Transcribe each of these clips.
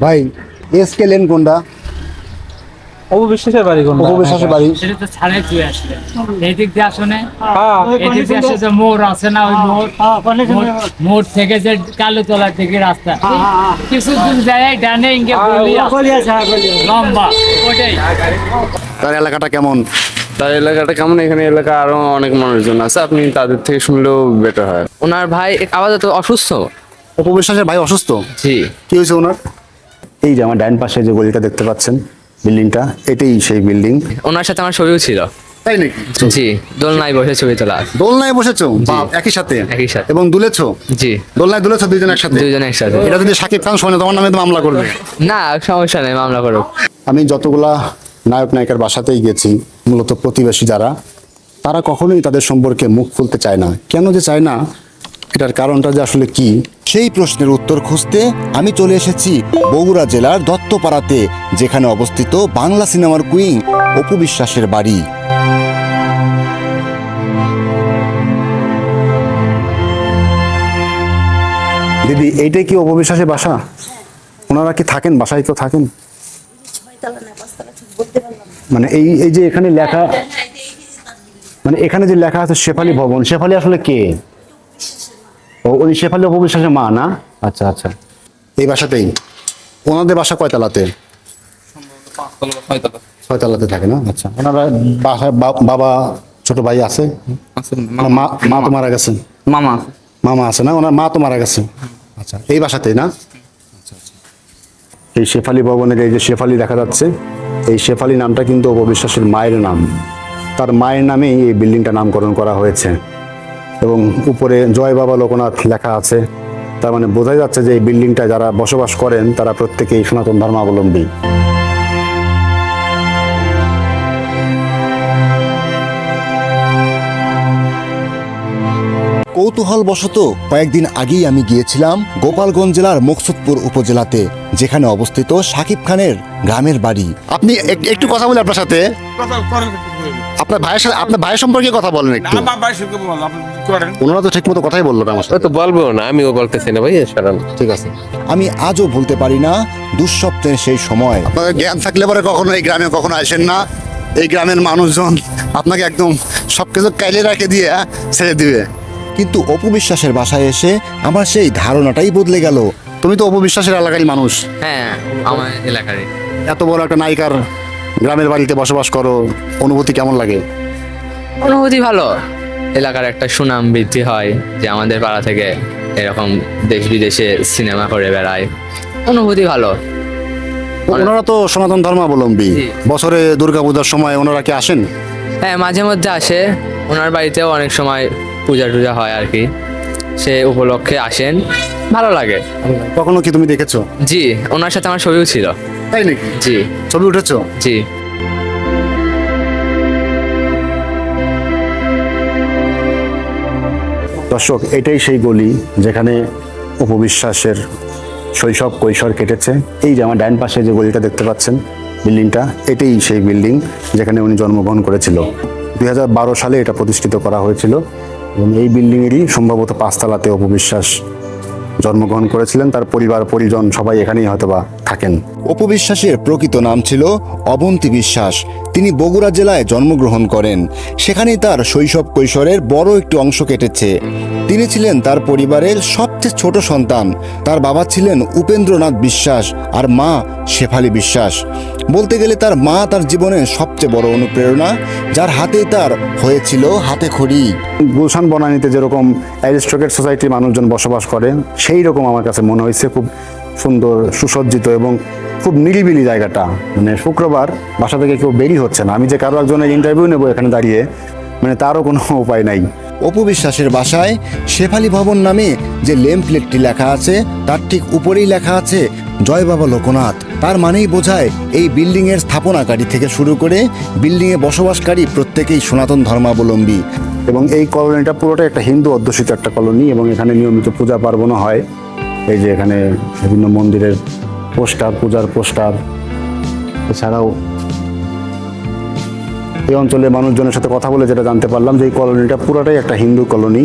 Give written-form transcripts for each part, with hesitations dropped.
ভাই SK lane কোনটা? অপবিশ্বাসের বাড়ি কোনটা? অপবিশ্বাসের বাড়ি। এটা তো ছাড়ে তুই আসলে এই দিক দিয়ে আসো না, হ্যাঁ এই দিক দিয়ে আসে যে মোড় আছে না, ওই মোড় থেকে যে কালুতলার দিকে রাস্তা কিছু দূর যায় ডানে ইঙ্গে গলি আছে লম্বা ওটাই। তার এলাকাটা কেমন? তার এলাকাটা কেমন? এখানে এলাকা আরো অনেক মানুষজন আছে, আপনি তাদের থেকে শুনলেও বেটার হয়। ওনার ভাই আপাতত অসুস্থ। অপবিশ্বাসের ভাই অসুস্থ? জি। কি হয়েছে ওনার? এই যে আমার ডান পাশে যে গলিটা দেখতে পাচ্ছেন, বিল্ডিংটা, এটাই সেই বিল্ডিং। ওনার সাথে আমার ছবিও ছিল। তাই নাকি? জি, দোলনায় বসে ছবি তোলা। দোলনায় বসেছো? বাহ, একই সাথে? একই সাথে। এবং দুলেছো? জি, দোলনায় দুলেছো দুইজন একসাথে? দুইজন একসাথে। এটা যদি সাকিব খান শোনে তোমার নামে তো মামলা করবে। না, সমস্যা নেই, মামলা করুক। আমি যতগুলা নায়ক নায়িকার বাসাতেই গেছি, মূলত প্রতিবেশী যারা, তারা কখনোই তাদের সম্পর্কে মুখ খুলতে চায় না। কেন যে চায় না, এটার কারণটা যে আসলে কি, সেই প্রশ্নের উত্তর খুঁজতে আমি চলে এসেছি বগুড়া জেলার দত্তপাড়াতে, যেখানে অবস্থিত বাংলা সিনেমার কুইন অপু বিশ্বাসের বাড়ি। দিদি এইটাই কি অপবিশ্বাসের বাসা? ওনারা কি থাকেন বাসায়? কেউ থাকেন? মানে এই এই যে এখানে লেখা, মানে এখানে যে লেখা আছে শেফালি ভবন, শেফালি আসলে কে? ও উনি শেফালি অপবিশ্বাসের মা না? আচ্ছা আচ্ছা। এই বাসাতেই? ওনাদের বাসা কয়তলাতে? ছয়তলাতে থাকে না? আচ্ছা। ওনারা বাসায় বাবা ছোট ভাই আছে? না, মা মা তো মারা গেছে? মামা। মামা আছে না? ওনার মা তো মারা গেছে। আচ্ছা, এই বাসাতেই না? আচ্ছা আচ্ছা। এই শেফালি ভবনের এই যে শেফালি দেখা যাচ্ছে, এই শেফালি নামটা কিন্তু অপবিশ্বাসের মায়ের নাম। তার মায়ের নামেই এই বিল্ডিংটা নামকরণ করা হয়েছে এবং উপরে জয় বাবা লোকনাথ লেখা আছে। তার মানে বোঝাই যাচ্ছে যে এই বিল্ডিংটা যারা বসবাস করেন তারা প্রত্যেকেই সনাতন ধর্মাবলম্বী। কৌতূহলবশত কয়েকদিন আগেই আমি গিয়েছিলাম গোপালগঞ্জ জেলার মুকসুদপুর উপজেলাতে, যেখানে অবস্থিত শাকিব খানের গ্রামের বাড়ি। আপনি একটু কথা বলি আপনার সাথে। আপনার ভাইয়ের সাথে, আপনার ভাইয়ের সম্পর্কে কথা বলেন একটু। ওনারা তো ঠিক মতো কথাই বললো না আমার সাথে। তো বলবো না, আমিও বলতেছি না ভাই, সারান ঠিক আছে। আমি আজও ভুলতে পারি না দুঃস্বপ্নের সেই সময়। আপনাদের জ্ঞান থাকলে পরে কখনো এই গ্রামে কখনো আসেন না। এই গ্রামের মানুষজন আপনাকে একদম সবকিছু কাইলে রেখে দিয়ে ছেড়ে দিবে। কিন্তু অপু বিশ্বাসের বাসায় এসে আমার সেই ধারণাটাই বদলে গেল। তুমি তো অপবিশ্বাসের এলাকারই মানুষ, হ্যাঁ, আমার এলাকারই। এত বড় একটা নায়িকার গ্রামের বাড়িতে বসবাস করো, অনুভূতি কেমন লাগে? অনুভূতি ভালো। এলাকার একটা সুনাম বৃদ্ধি হয় যে আমাদের পাড়া থেকে এরকম দেশ বিদেশে সিনেমা করে বেড়ায়। অনুভূতি ভালো। ওনারা তো সনাতন ধর্মাবলম্বী। জি। বছরে দুর্গাপূজার সময় ওনারা কি আসেন? হ্যাঁ, মাঝে মধ্যে আসে। ওনার বাড়িতেও অনেক সময় পূজা টুজা হয় আর কি, সে উপলক্ষে আসেন, ভালো লাগে। কখনো কি তুমি দেখেছো? জি, ওনার সাথে আমার ছবিও ছিল। তাই নাকি? জি। ছবি উঠেছো? জি। দর্শক, এটাই সেই গলি যেখানে অপবিশ্বাসের শৈশব কৈশোর কেটেছে। এই যে আমার ডান পাশে যে গলিটা দেখতে পাচ্ছেন, বিল্ডিংটা, এটাই সেই বিল্ডিং যেখানে উনি জন্মগ্রহণ করেছিল। 2012 সালে এটা প্রতিষ্ঠিত করা হয়েছিল এবং এই বিল্ডিংয়েরই সম্ভবত 5 তলাতে অপবিশ্বাস জন্মগ্রহণ করেছিলেন। তার পরিবার পরিজন সবাই এখানেই হয়তোবা থাকেন। অপু বিশ্বাসের প্রকৃত নাম ছিল অবন্তী বিশ্বাস। তিনি বগুড়া জেলায় জন্মগ্রহণ করেন। সেখানেই তার শৈশব কৈশোরের বড় একটি অংশ কেটেছে। তিনি ছিলেন তার পরিবারের সবচেয়ে ছোট সন্তান। তার বাবা ছিলেন উপেন্দ্রনাথ বিশ্বাস আর মা শেফালি বিশ্বাস। বলতে গেলে তার মা তার জীবনের সবচেয়ে বড় অনুপ্রেরণা, যার হাতেই তার হয়েছিল হাতে খড়ি। গুলশান বনানীতে যেরকম অ্যারিস্টোক্রেট সোসাইটির মানুষজন বসবাস করে, সেই রকম আমার কাছে মনে হয়েছে। খুব সুন্দর, সুসজ্জিত এবং খুব নিরিবিলি জায়গাটা। মানে শুক্রবার বাসা থেকে কেউ বেরি হচ্ছে না। আমি যে কারো একজনের ইন্টারভিউ নেবো এখানে দাঁড়িয়ে, মানে তারও কোনো উপায় নাই। অপু বিশ্বাসের বাসায় শেফালি ভবন নামে যে নেম প্লেটটি লেখা আছে, তার ঠিক উপরেই লেখা আছে জয় বাবা লোকনাথ। তার মানেই বোঝায় এই বিল্ডিংয়ের স্থাপনাকারী থেকে শুরু করে বিল্ডিংয়ে বসবাসকারী প্রত্যেকেই সনাতন ধর্মাবলম্বী। এবং এই কলোনিটা পুরোটাই একটা হিন্দু অধ্যুষিত একটা কলোনি এবং এখানে নিয়মিত পূজা পার্বণও হয়। এই যে এখানে বিভিন্ন মন্দিরের পোস্টার, পূজার পোস্টার। এছাড়াও এই অঞ্চলের মানুষজনের সাথে কথা বলে যেটা জানতে পারলাম যে এই কলোনিটা পুরোটাই একটা হিন্দু কলোনি।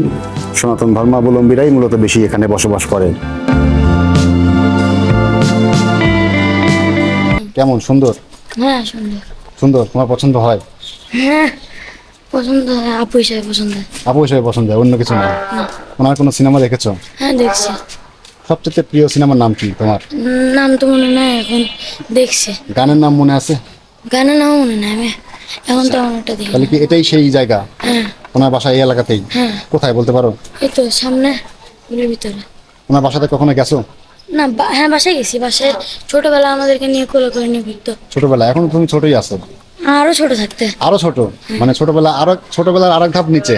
সনাতন ধর্মাবলম্বীরাই মূলত বেশি এখানে বসবাস করে। কেমন সুন্দর? হ্যাঁ সুন্দর। সুন্দর, তোমার পছন্দ হয়? হ্যাঁ পছন্দ হয়, আপু হিসাবে পছন্দ হয়। আপু হিসেবে পছন্দ হয়, অন্য কিছু না? ওনার কোনো সিনেমা দেখেছো? হ্যাঁ দেখছি। সবচেয়ে প্রিয় সিনেমার নাম কি তোমার? নাম তো মনে নাই এখন, দেখছি। গানের নাম মনে আছে? গানের নাম মনে নাই, আমি এখন তো অনেকটা দেখি। তাহলে কি এটাই সেই জায়গা? হ্যাঁ ওনার বাসা এই এলাকাতেই? হ্যাঁ কোথায় বলতে পারো? এই তো সামনে গুলির ভিতরে। ওনার বাসাতে কখনো গেছো? না হ্যাঁ বাসায় গেছি, বাসায় ছোটবেলা আমাদেরকে নিয়ে কোলে করে নিয়ে ঘুরতো। ছোটবেলা? এখন তুমি ছোটই আছো। আরো ছোট থাকতে। আরো ছোট? মানে ছোটবেলার আরেক ধাপ নিচে।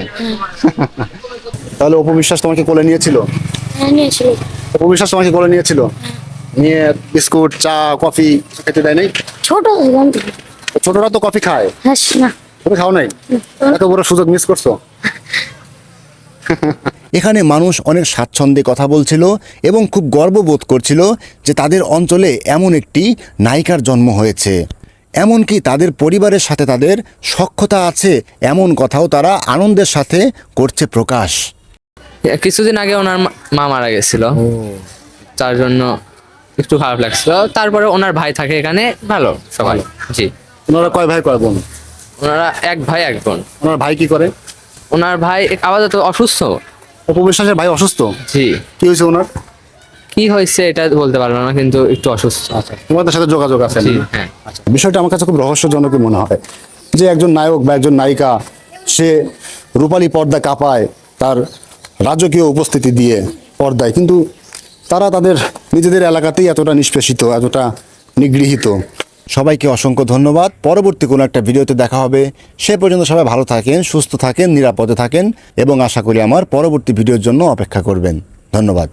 তাহলে অপু বিশ্বাস তোমাকে কোলে নিয়েছিল? হ্যাঁ নিয়েছিল। অপু বিশ্বাস তোমাকে কোলে নিয়েছিল, নিয়ে বিস্কুট চা কফি খেতে দেয় নাই? ছোট ছিলাম তো। ছোটরা তো কফি খায়, হ্যাঁ না। তুমি খাও নাই? এত বড় সুযোগ মিস করছো। এখানে মানুষ অনেক স্বাচ্ছন্দ্যে কথা বলছিল এবং খুব গর্ববোধ করছিল যে তাদের অঞ্চলে এমন একটি নায়িকার জন্ম হয়েছে। এমনকি তাদের পরিবারের সাথে তাদের সখ্যতা আছে এমন কথাও তারা আনন্দের সাথে করছে প্রকাশ। কিছুদিন আগে ওনার মা মারা গেছিল, তার জন্য একটু খারাপ লাগছিল। তারপরে ওনার ভাই থাকে এখানে, ভালো সবাই। জি। ওনারা কয় ভাই কয় বোন? ওনারা এক ভাই এক বোন। ওনার ভাই কি করে? ওনার ভাই আপাতত অসুস্থ। অপু বিশ্বাসের ভাই অসুস্থ? জি। কি হয়েছে ওনার? কি হয়েছে এটা বলতে পারবো না, কিন্তু একটু অসুস্থ। তোমাদের সাথে যোগাযোগ আছে? জি হ্যাঁ। বিষয়টা আমার কাছে খুব রহস্যজনকই মনে হয় যে একজন নায়ক বা একজন নায়িকা সে রূপালী পর্দা কাঁপায় তার রাজকীয় উপস্থিতি দিয়ে পর্দায়, কিন্তু তারা তাদের নিজেদের এলাকাতেই এতটা নিষ্পেষিত, এতটা নিগৃহীত। সবাইকে অসংখ্য ধন্যবাদ। পরবর্তী কোনো একটা ভিডিওতে দেখা হবে। সে পর্যন্ত সবাই ভালো থাকেন, সুস্থ থাকেন, নিরাপদে থাকেন এবং আশা করি আমার পরবর্তী ভিডিওর জন্য অপেক্ষা করবেন। ধন্যবাদ।